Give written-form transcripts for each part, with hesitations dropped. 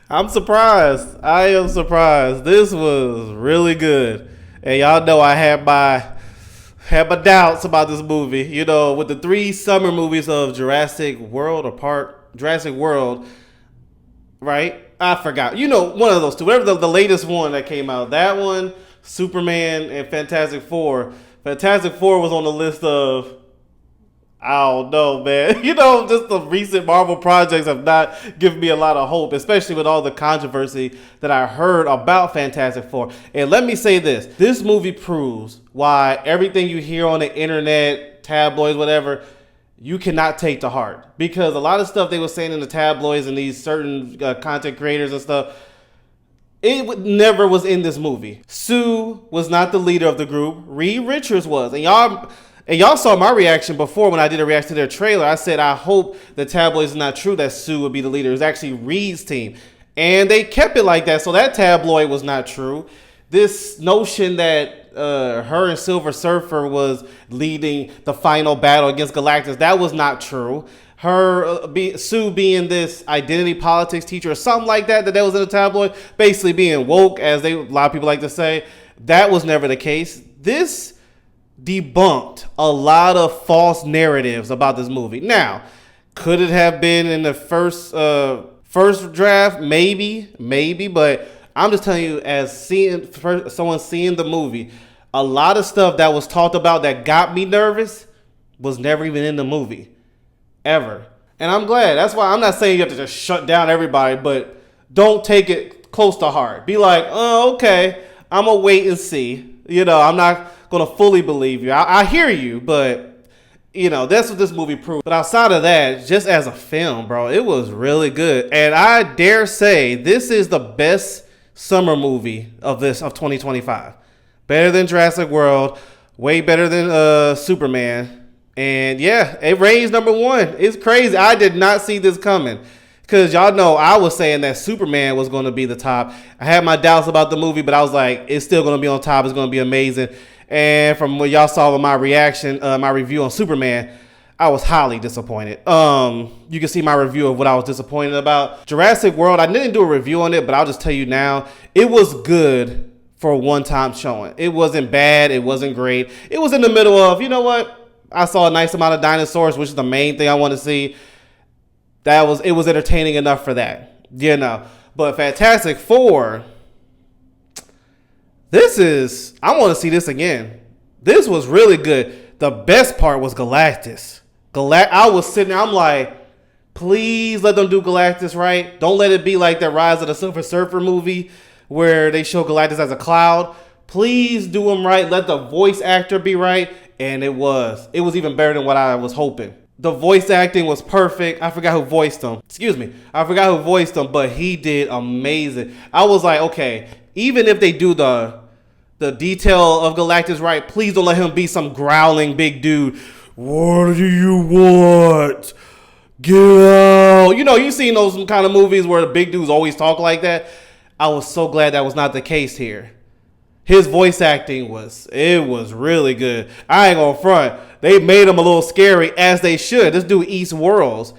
I'm surprised. I am surprised. This was really good. And y'all know I had my doubts about this movie. You know, with the three summer movies of Jurassic World, right? I forgot. You know, one of those two. Whatever the latest one that came out. That one, Superman, and Fantastic Four. Fantastic Four was on the list of I don't know, man. You know, just the recent Marvel projects have not given me a lot of hope, especially with all the controversy that I heard about Fantastic Four. And let me say this movie proves why everything you hear on the internet, tabloids, whatever, you cannot take to heart. Because a lot of stuff they were saying in the tabloids and these certain content creators and stuff, it never was in this movie. Sue was not the leader of the group. Reed Richards was. And y'all saw my reaction before when I did a reaction to their trailer. I said, I hope the tabloids is not true that Sue would be the leader. It was actually Reed's team. And they kept it like that. So that tabloid was not true. This notion that her and Silver Surfer was leading the final battle against Galactus, that was not true. Sue being this identity politics teacher or something like that was in the tabloid, basically being woke, as a lot of people like to say, that was never the case. This debunked a lot of false narratives about this movie. Now, could it have been in the first draft? Maybe, but I'm just telling you, as someone seeing the movie, a lot of stuff that was talked about that got me nervous was never even in the movie, ever. And I'm glad. That's why I'm not saying you have to just shut down everybody, but don't take it close to heart. Be like, oh, okay, I'm gonna wait and see. You know, I'm not gonna fully believe you. I hear you, but you know, that's what this movie proved. But outside of that, just as a film, bro, it was really good. And I dare say this is the best summer movie of 2025. Better than Jurassic World, way better than Superman. And yeah, it reigns number one. It's crazy. I did not see this coming. Because y'all know I was saying that Superman was going to be the top. I had my doubts about the movie, but I was like, it's still going to be on top. It's going to be amazing. And from what y'all saw with my reaction, my review on Superman, I was highly disappointed. You can see my review of what I was disappointed about. Jurassic World, I didn't do a review on it, but I'll just tell you now, it was good for a one-time showing. It wasn't bad. It wasn't great. It was in the middle of, you know what? I saw a nice amount of dinosaurs, which is the main thing I want to see. It was entertaining enough for that, you know. But Fantastic Four, I want to see this again. This was really good. The best part was Galactus. I was sitting there, I'm like, please let them do Galactus right. Don't let it be like the Rise of the Silver Surfer movie where they show Galactus as a cloud. Please do him right. Let the voice actor be right. And it was even better than what I was hoping. The voice acting was perfect. I forgot who voiced him. But he did amazing. I was like, okay, even if they do the detail of Galactus right, please don't let him be some growling big dude. What do you want? Get out. You know, you've seen those kind of movies where the big dudes always talk like that. I was so glad that was not the case here. His voice acting was really good. I ain't gonna front. They made him a little scary, as they should. This dude eats worlds.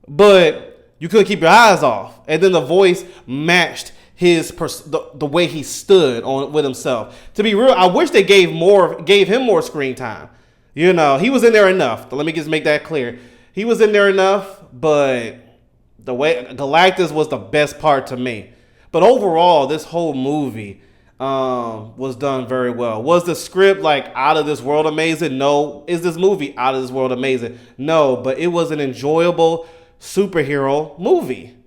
But you couldn't keep your eyes off. And then the voice matched the way he stood on with himself. To be real, I wish they gave him more screen time. You know, he was in there enough. Let me just make that clear. He was in there enough, but the way Galactus was the best part to me. But overall, this whole movie was done very well. Was the script like out of this world amazing? No. Is this movie out of this world amazing? No, but it was an enjoyable superhero movie.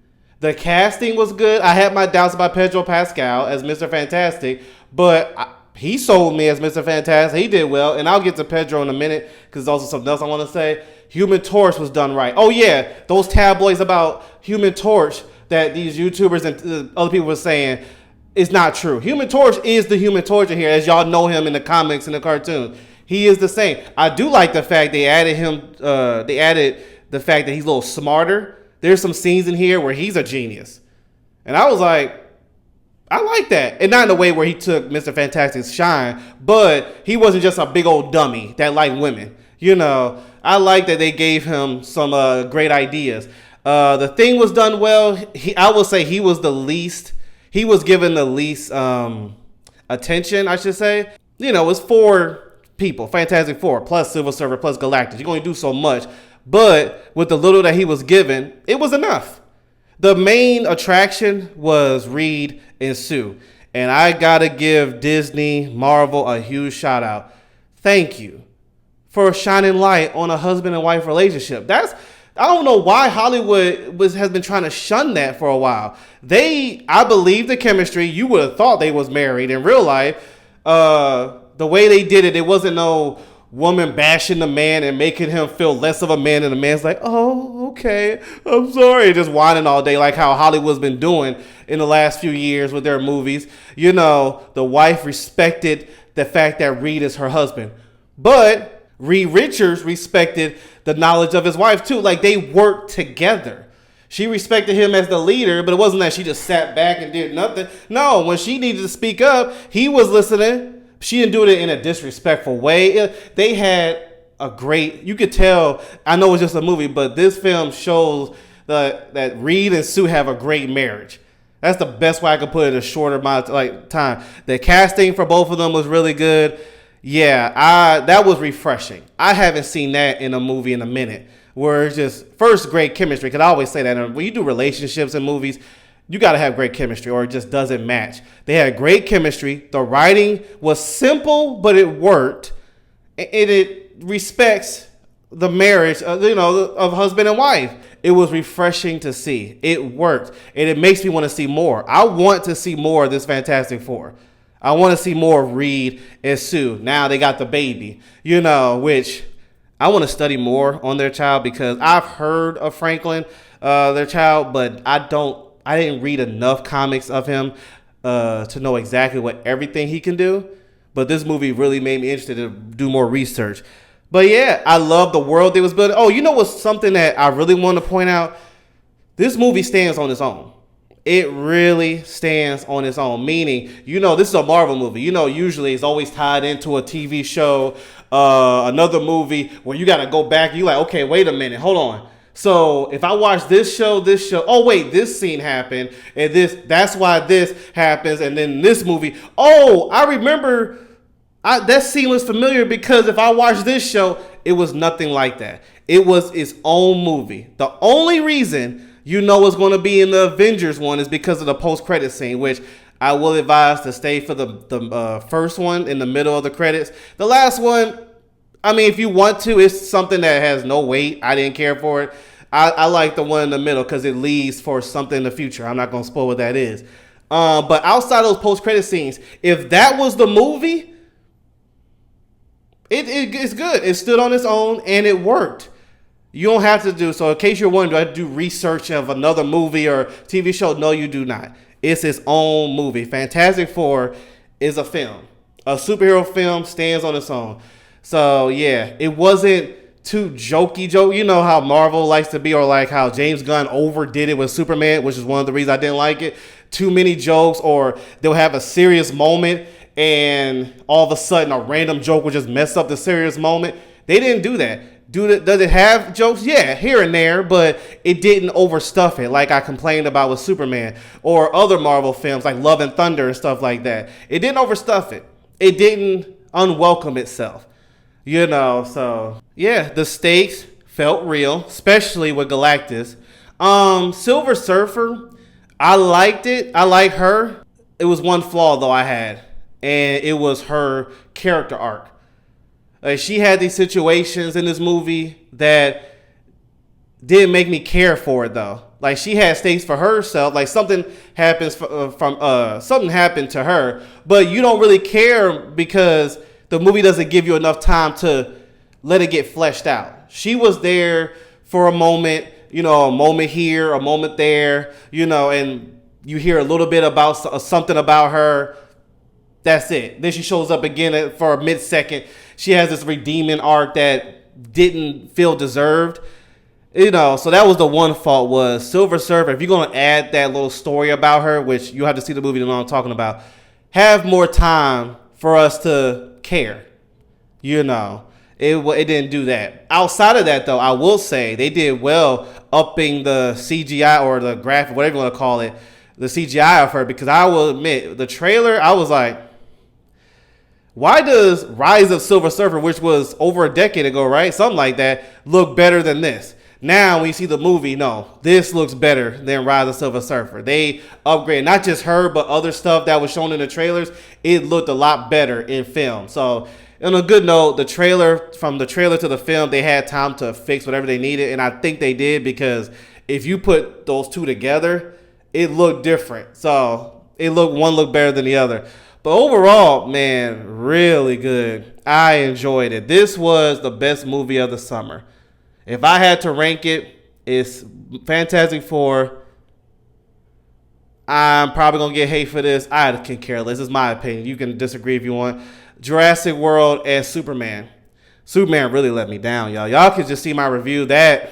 The casting was good. I had my doubts about Pedro Pascal as Mr. Fantastic, but he sold me as Mr. Fantastic. He did well, and I'll get to Pedro in a minute because there's also something else I want to say. Human Torch was done right. Oh yeah, those tabloids about Human Torch that these YouTubers and other people were saying, it's not true. Human Torch is the Human Torch in here, as y'all know him in the comics and the cartoons. He is the same. I do like the fact they added him. They added the fact that he's a little smarter. There's some scenes in here where he's a genius, and I was like, I like that, and not in a way where he took Mr. Fantastic's shine, but he wasn't just a big old dummy that liked women. You know, I like that they gave him some great ideas. The Thing was done well. I will say he was given the least attention, I should say. It's 4 people, Fantastic Four, plus Silver Surfer, plus Galactus. You can only do so much. But with the little that he was given, it was enough. The main attraction was Reed and Sue. And I gotta give Disney, Marvel a huge shout out. Thank you for shining light on a husband and wife relationship. I don't know why Hollywood has been trying to shun that for a while. I believe the chemistry. You would have thought they was married in real life. The way they did it wasn't no woman bashing the man and making him feel less of a man, and the man's like, oh, okay, I'm sorry, just whining all day, like how Hollywood's been doing in the last few years with their movies. The wife respected the fact that Reed is her husband, but Reed Richards respected the knowledge of his wife too. Like, they worked together. She respected him as the leader, but it wasn't that she just sat back and did nothing. No, when she needed to speak up, he was listening. She didn't do it in a disrespectful way. They had a great, you could tell, I know it's just a movie, but this film shows that Reed and Sue have a great marriage. That's the best way I could put it in a shorter amount of time. The casting for both of them was really good. Yeah, that was refreshing. I haven't seen that in a movie in a minute, where it's just, first, great chemistry, because I always say that when you do relationships in movies, you got to have great chemistry or it just doesn't match. They had great chemistry. The writing was simple, but it worked. And it respects the marriage, of husband and wife. It was refreshing to see. It worked. And it makes me want to see more. I want to see more of this Fantastic Four. I want to see more of Reed and Sue. Now they got the baby, which I want to study more on their child, because I've heard of Franklin, their child, but I didn't read enough comics of him to know exactly what everything he can do. But this movie really made me interested to do more research. But yeah, I love the world they was building. Oh, what's something that I really want to point out? This movie stands on its own. It really stands on its own. Meaning, this is a Marvel movie. Usually it's always tied into a TV show, another movie where you got to go back. You like, okay, wait a minute, hold on. So if I watch this show, oh wait, this scene happened, and that's why this happens, and then this movie, oh, I remember that scene was familiar, because if I watch this show, it was nothing like that. It was its own movie. The only reason it's going to be in the Avengers one is because of the post-credit scene, which I will advise to stay for the first one in the middle of the credits. The last one, I mean, if you want to, it's something that has no weight. I didn't care for it. I like the one in the middle because it leads for something in the future. I'm not going to spoil what that is. But outside of those post-credit scenes, if that was the movie, it's good. It stood on its own and it worked. You don't have to do, so in case you're wondering, do I have to do research of another movie or TV show? No, you do not. It's its own movie. Fantastic Four is a film. A superhero film stands on its own. So, yeah, it wasn't too jokey. You know how Marvel likes to be, or like how James Gunn overdid it with Superman, which is one of the reasons I didn't like it. Too many jokes, or they'll have a serious moment and all of a sudden a random joke will just mess up the serious moment. They didn't do that. Does it have jokes? Yeah, here and there, but it didn't overstuff it like I complained about with Superman or other Marvel films like Love and Thunder and stuff like that. It didn't overstuff it. It didn't unwelcome itself. So yeah, the stakes felt real, especially with Galactus. Silver Surfer, I liked it. I like her. It was one flaw though I had, and it was her character arc. Like, she had these situations in this movie that didn't make me care for it though. Like, she had stakes for herself. Like, something happens something happened to her, but you don't really care because the movie doesn't give you enough time to let it get fleshed out. She was there for a moment, a moment here, a moment there, and you hear a little bit about something about her. That's it. Then she shows up again for a mid-second. She has this redeeming arc that didn't feel deserved. So that was the one fault, was Silver Surfer. If you're going to add that little story about her, which you have to see the movie to know what I'm talking about, have more time for us to care. It didn't do that. Outside of that, though, I will say they did well upping the CGI or the graphic, whatever you want to call it, the CGI of her. Because I will admit, the trailer, I was like, why does Rise of Silver Surfer, which was over a decade ago, right? Something like that, look better than this? Now, when you see the movie, no, this looks better than Rise of Silver Surfer. They upgraded not just her, but other stuff that was shown in the trailers. It looked a lot better in film. So, on a good note, from the trailer to the film, they had time to fix whatever they needed. And I think they did, because if you put those two together, it looked different. So, one looked better than the other. But overall, man, really good. I enjoyed it. This was the best movie of the summer. If I had to rank it, it's Fantastic Four. I'm probably going to get hate for this. I can care less. This is my opinion. You can disagree if you want. Jurassic World and Superman. Superman really let me down, y'all. Y'all can just see my review. That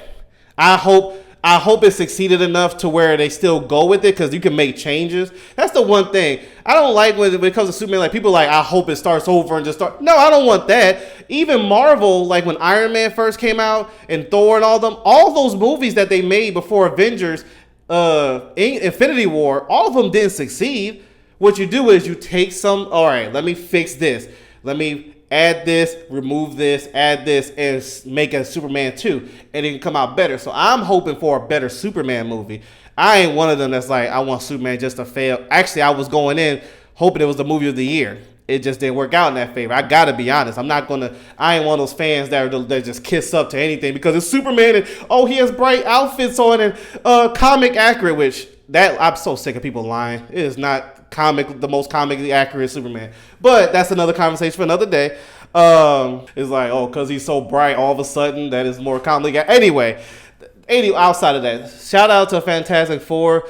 I hope it succeeded enough to where they still go with it, because you can make changes. That's the one thing I don't like when it comes to Superman. Like, people like, I hope it starts over and just start. No, I don't want that. Even Marvel, like when Iron Man first came out and Thor and all those movies that they made before Avengers, Infinity War, all of them didn't succeed. What you do is you take all right, let me fix this. Let me add this, remove this, add this, and make a Superman 2. And it can come out better. So I'm hoping for a better Superman movie. I ain't one of them that's like, I want Superman just to fail. Actually, I was going in hoping it was the movie of the year. It just didn't work out in that favor. I got to be honest. I ain't one of those fans that just kiss up to anything because it's Superman and, oh, he has bright outfits on and comic accurate, which I'm so sick of people lying. It is not the most comically accurate Superman. But that's another conversation for another day. It's like, oh, because he's so bright, all of a sudden that is more comically Anyway, outside of that, shout out to Fantastic Four.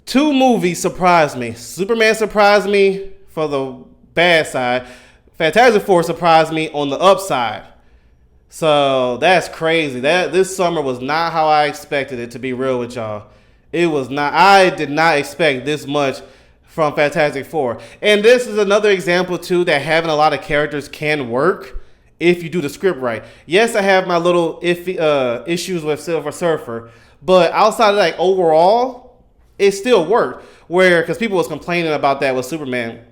2 movies surprised me. Superman surprised me for the bad side. Fantastic Four surprised me on the upside. So that's crazy. This summer was not how I expected it, to be real with y'all. It was not. I did not expect this much from Fantastic Four. And this is another example, too, that having a lot of characters can work if you do the script right. Yes, I have my little issues with Silver Surfer, but outside of that, overall, it still worked. Because people was complaining about that with Superman.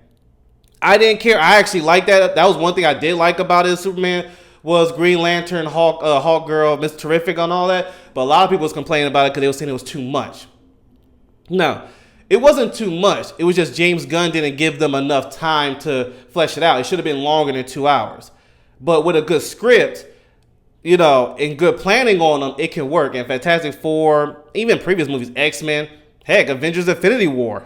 I didn't care. I actually liked that. That was one thing I did like about it, Superman, was Green Lantern, Hawk Girl, Mr. Terrific and all that. But a lot of people was complaining about it because they were saying it was too much. No. It wasn't too much. It was just James Gunn didn't give them enough time to flesh it out. It should have been longer than 2 hours. But with a good script, and good planning on them, it can work. And Fantastic Four, even previous movies, X-Men, heck, Avengers Infinity War.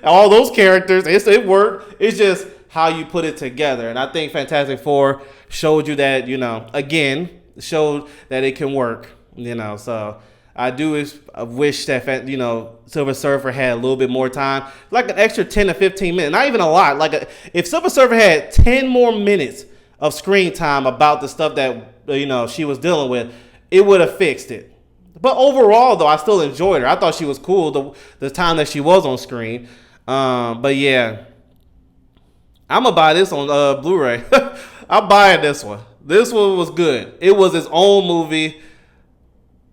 All those characters, it worked. It's just how you put it together. And I think Fantastic Four showed you that, again, showed that it can work. So I do wish that, Silver Surfer had a little bit more time, like an extra 10 to 15 minutes, not even a lot. If Silver Surfer had 10 more minutes of screen time about the stuff that, she was dealing with, it would have fixed it. But overall, though, I still enjoyed her. I thought she was cool the time that she was on screen. But yeah, I'm going to buy this on Blu-ray. I'm buying this one. This one was good. It was its own movie.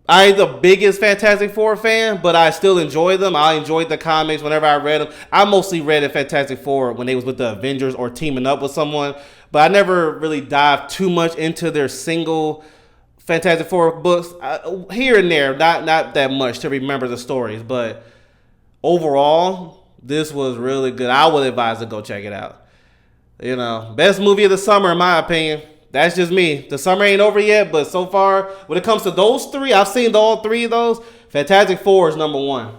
I ain't the biggest Fantastic Four fan, but I still enjoy them. I enjoyed the comics whenever I read them. I mostly read in Fantastic Four when they was with the Avengers or teaming up with someone, but I never really dived too much into their single Fantastic Four books. Here and there, not that much to remember the stories, but overall, this was really good. I would advise to go check it out. Best movie of the summer in my opinion. That's just me. The summer ain't over yet, but so far, when it comes to those 3, I've seen all 3 of those. Fantastic Four is number 1.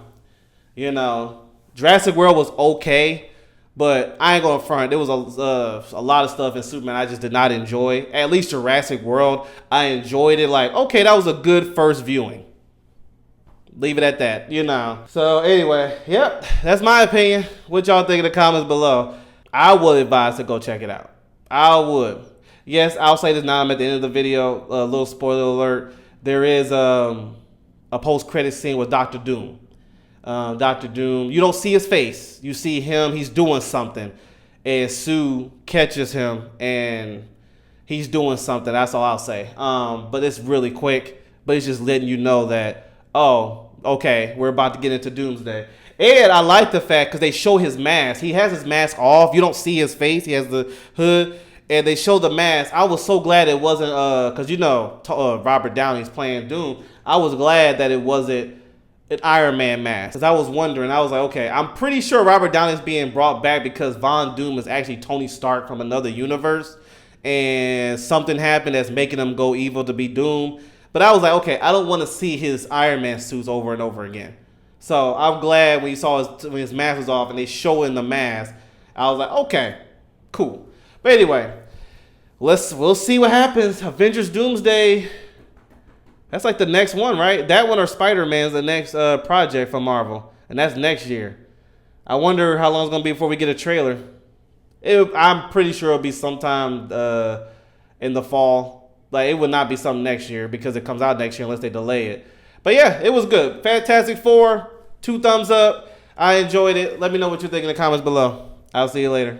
Jurassic World was okay, but I ain't gonna front. There was a lot of stuff in Superman I just did not enjoy. At least Jurassic World, I enjoyed it. Like, okay, that was a good first viewing. Leave it at that, So anyway, yep, that's my opinion. What y'all think in the comments below? I would advise to go check it out. I would. Yes, I'll say this now. I'm at the end of the video. A little spoiler alert. There is a post-credit scene with Dr. Doom. Dr. Doom, you don't see his face. You see him. He's doing something. And Sue catches him. And he's doing something. That's all I'll say. But it's really quick. But it's just letting you know that, oh, okay, we're about to get into Doomsday. And I like the fact because they show his mask. He has his mask off. You don't see his face. He has the hood. And they show the mask. I was so glad it wasn't, because Robert Downey's playing Doom. I was glad that it wasn't an Iron Man mask. Because I was wondering, I was like, okay, I'm pretty sure Robert Downey's being brought back because Von Doom is actually Tony Stark from another universe. And something happened that's making him go evil to be Doom. But I was like, okay, I don't want to see his Iron Man suits over and over again. So I'm glad when you saw when his mask was off and they show in the mask, I was like, okay, cool. But anyway, we'll see what happens. Avengers Doomsday. That's like the next one, right? That one or Spider-Man's the next project from Marvel, and that's next year. I wonder how long it's gonna be before we get a trailer. I'm pretty sure it'll be sometime in the fall. Like, it would not be something next year because it comes out next year unless they delay it. But yeah, it was good. Fantastic Four, 2 thumbs up. I enjoyed it. Let me know what you think in the comments below. I'll see you later.